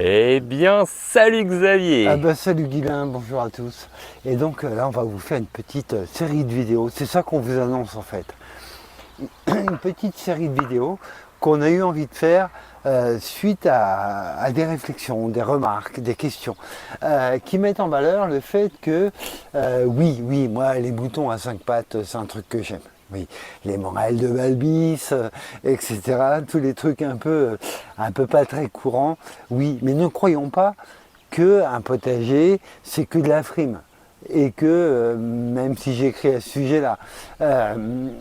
Eh bien, salut Xavier. Ah bah salut Guilain, bonjour à tous. Et donc là on va vous faire une petite série de vidéos, c'est ça qu'on vous annonce en fait. Une petite série de vidéos qu'on a eu envie de faire suite à des réflexions, des remarques, des questions qui mettent en valeur le fait que oui, moi les moutons à 5 pattes c'est un truc que j'aime. Oui, les morels de Balbis, etc. Tous les trucs un peu pas très courants. Oui, mais ne croyons pas qu'un potager, c'est que de la frime. Et que, même si j'écris à ce sujet-là,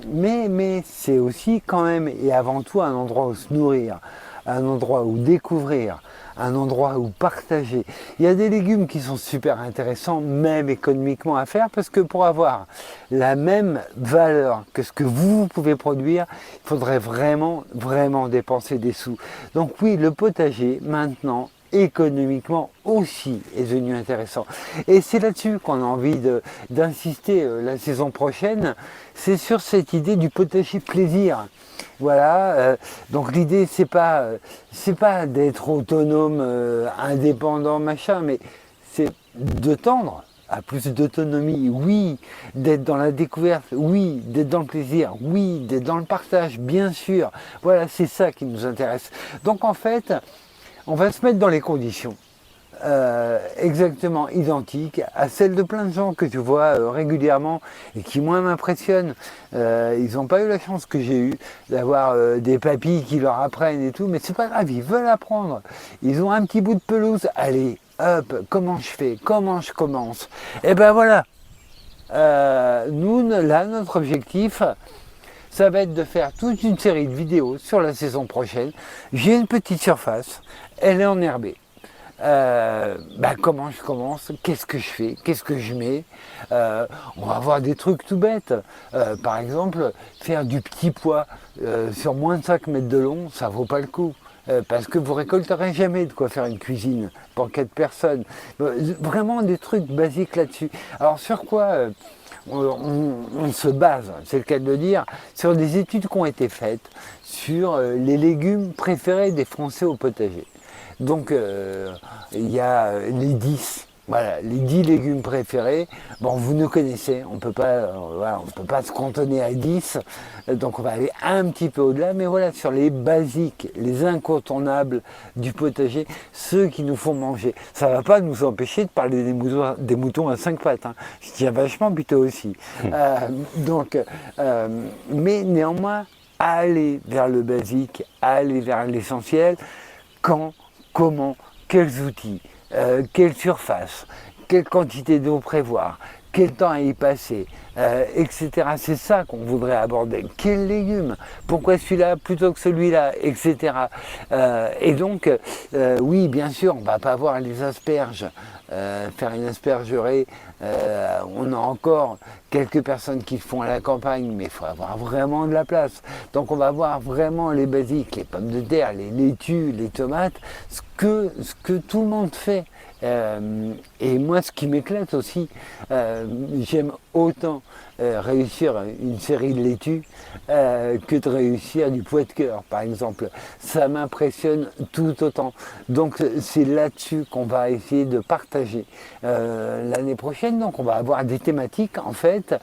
mais c'est aussi quand même et avant tout un endroit où se nourrir, un endroit où découvrir, un endroit où partager. Il y a des légumes qui sont super intéressants, même économiquement à faire, parce que pour avoir la même valeur que ce que vous pouvez produire, il faudrait vraiment dépenser des sous. Donc oui, le potager, maintenant, économiquement aussi est devenu intéressant. Et c'est là-dessus qu'on a envie d'insister la saison prochaine, c'est sur cette idée du potager plaisir. Voilà, donc l'idée c'est pas d'être autonome, indépendant, machin, mais c'est de tendre à plus d'autonomie, oui, d'être dans la découverte, oui, d'être dans le plaisir, oui, d'être dans le partage, bien sûr. Voilà, c'est ça qui nous intéresse. Donc en fait, on va se mettre dans les conditions exactement identiques à celles de plein de gens que tu vois régulièrement et qui moi m'impressionnent. Ils n'ont pas eu la chance que j'ai eue d'avoir des papis qui leur apprennent et tout, mais c'est pas grave, ils veulent apprendre. Ils ont un petit bout de pelouse, allez, hop, comment je fais, comment je commence. Et ben voilà, nous là notre objectif, ça va être de faire toute une série de vidéos sur la saison prochaine. J'ai une petite surface, elle est enherbée. Comment je commence, qu'est-ce que je fais, qu'est-ce que je mets, on va voir des trucs tout bêtes, par exemple faire du petit pois sur moins de 5 mètres de long, ça vaut pas le coup. Parce que vous récolterez jamais de quoi faire une cuisine pour 4 personnes. Vraiment des trucs basiques là-dessus. Alors sur quoi on se base, c'est le cas de le dire, sur des études qui ont été faites sur les légumes préférés des Français au potager. Donc il y a les 10, voilà, les 10 légumes préférés. Bon, vous nous connaissez, on peut pas se cantonner à 10, donc on va aller un petit peu au-delà, mais voilà, sur les basiques, les incontournables du potager, ceux qui nous font manger. Ça ne va pas nous empêcher de parler des moutons à 5 pattes, hein. Je tiens vachement plutôt aussi. Mais néanmoins, aller vers le basique, aller vers l'essentiel, quand, comment, quels outils, quelle surface, quelle quantité d'eau prévoir, quel temps à y passer, etc. C'est ça qu'on voudrait aborder. Quels légumes, pourquoi celui-là plutôt que celui-là, etc. Et donc, oui, bien sûr, on ne va pas voir les asperges, faire une aspergerie. On a encore quelques personnes qui le font à la campagne, mais il faut avoir vraiment de la place. Donc on va voir vraiment les basiques, les pommes de terre, les laitues, les tomates, ce que tout le monde fait. Et moi, ce qui m'éclate aussi, j'aime autant réussir une série de laitues que de réussir du pois de cœur, par exemple. Ça m'impressionne tout autant. Donc c'est là-dessus qu'on va essayer de partager l'année prochaine. Donc on va avoir des thématiques, en fait,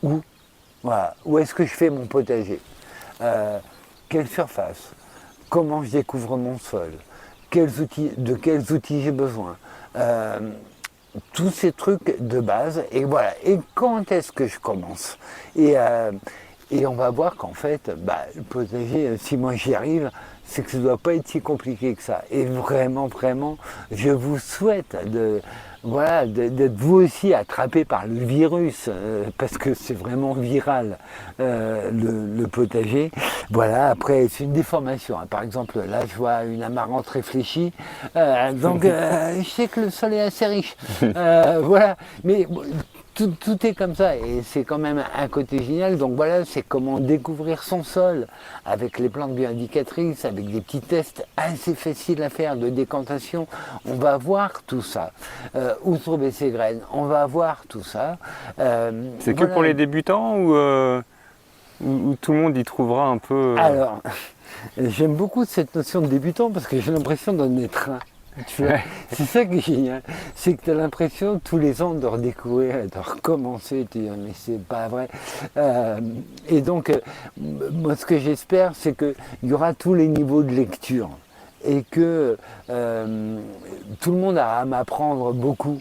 où est-ce que je fais mon potager, quelle surface, comment je découvre mon sol, de quels outils j'ai besoin, tous ces trucs de base, et voilà. Et quand est-ce que je commence et on va voir qu'en fait, le potager, si moi j'y arrive, c'est que ça ne doit pas être si compliqué que ça. Et vraiment, je vous souhaite d'être vous aussi attrapé par le virus, parce que c'est vraiment viral, le potager. Voilà, après, c'est une déformation, hein. Par exemple, là, je vois une amarante réfléchie, je sais que le sol est assez riche. Voilà, mais tout est comme ça, et c'est quand même un côté génial. Donc voilà, c'est comment découvrir son sol avec les plantes bioindicatrices, avec des petits tests assez faciles à faire de décantation. On va voir tout ça. Où trouver ses graines, on va voir tout ça. C'est que pour les débutants ou tout le monde y trouvera un peu Alors, Et j'aime beaucoup cette notion de débutant parce que j'ai l'impression d'en être un. Tu vois, c'est ça qui est génial, c'est que tu as l'impression tous les ans de redécouvrir, de recommencer, tu dis mais c'est pas vrai. Et donc, moi ce que j'espère, c'est qu'il y aura tous les niveaux de lecture et que tout le monde a à m'apprendre beaucoup.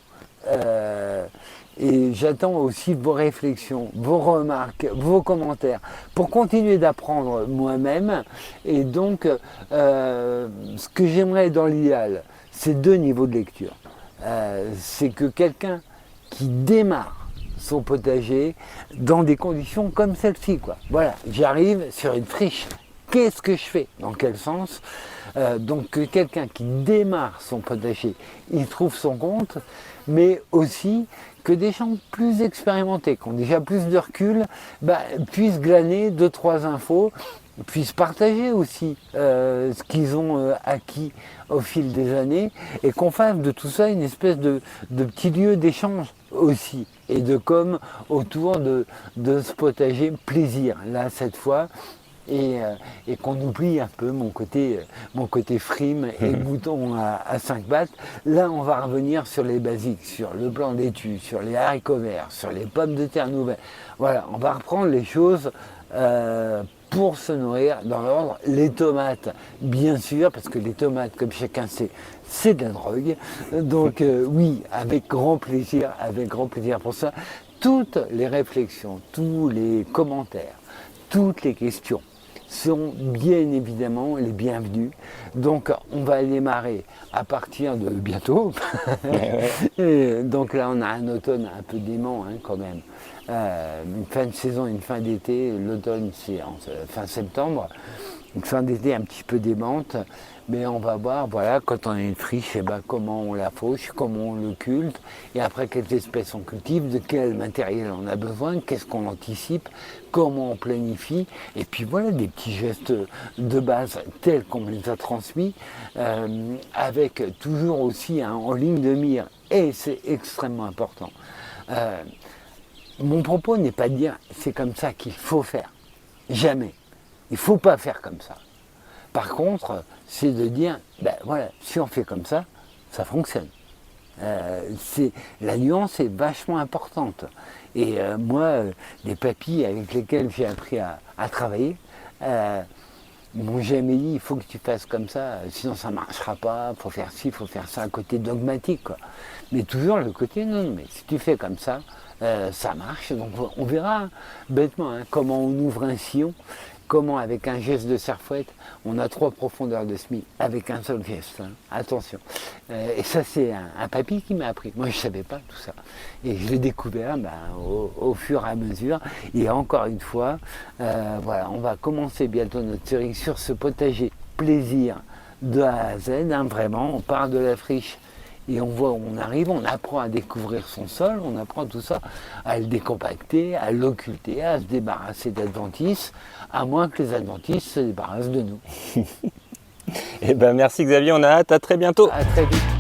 Et j'attends aussi vos réflexions, vos remarques, vos commentaires pour continuer d'apprendre moi-même. Et donc, ce que j'aimerais dans l'idéal, c'est 2 niveaux de lecture. C'est que quelqu'un qui démarre son potager dans des conditions comme celle-ci, quoi. Voilà, j'arrive sur une friche. Qu'est-ce que je fais? Dans quel sens? Donc que quelqu'un qui démarre son potager, il trouve son compte, mais aussi que des gens plus expérimentés, qui ont déjà plus de recul, puissent glaner 2-3 infos, puissent partager aussi ce qu'ils ont acquis au fil des années, et qu'on fasse de tout ça une espèce de petit lieu d'échange aussi, et de com autour de ce potager plaisir, là cette fois. Et qu'on oublie un peu mon côté frime et mouton à 5 pattes. Là, on va revenir sur les basiques, sur le blanc d'étu, sur les haricots verts, sur les pommes de terre nouvelles. Voilà, on va reprendre les choses pour se nourrir dans l'ordre. Les tomates, bien sûr, parce que les tomates, comme chacun sait, c'est de la drogue. Donc oui, avec grand plaisir pour ça. Toutes les réflexions, tous les commentaires, toutes les questions sont bien évidemment les bienvenus. Donc on va démarrer à partir de bientôt. Et donc là on a un automne un peu dément quand même. Une fin de saison, une fin d'été, l'automne c'est en fin septembre. Une fin d'été un petit peu démente. Mais on va voir, voilà, quand on a une friche, comment on la fauche, comment on le culte, et après quelles espèces on cultive, de quel matériel on a besoin, qu'est-ce qu'on anticipe, comment on planifie, et puis voilà des petits gestes de base tels qu'on me les a transmis, avec toujours aussi en ligne de mire, et c'est extrêmement important. Mon propos n'est pas de dire c'est comme ça qu'il faut faire, jamais, il ne faut pas faire comme ça. Par contre, c'est de dire, voilà, si on fait comme ça, ça fonctionne. La nuance est vachement importante. Et moi, les papis avec lesquels j'ai appris à travailler, m'ont jamais dit, il faut que tu fasses comme ça, sinon ça ne marchera pas, il faut faire ci, il faut faire ça, un côté dogmatique, quoi. Mais toujours le côté, non, mais si tu fais comme ça, ça marche. Donc on verra bêtement comment on ouvre un sillon. Comment, avec un geste de serfouette, on a 3 profondeurs de semis avec un seul geste. Attention. Et ça, c'est un papy qui m'a appris. Moi, je ne savais pas tout ça. Et je l'ai découvert au fur et à mesure. Et encore une fois, voilà, on va commencer bientôt notre série sur ce potager plaisir de A à Z. Vraiment, on part de la friche. Et on voit où on arrive, on apprend à découvrir son sol, on apprend tout ça, à le décompacter, à l'occulter, à se débarrasser d'adventices, à moins que les adventices se débarrassent de nous. Eh ben merci Xavier, on a hâte, à très bientôt. À très vite.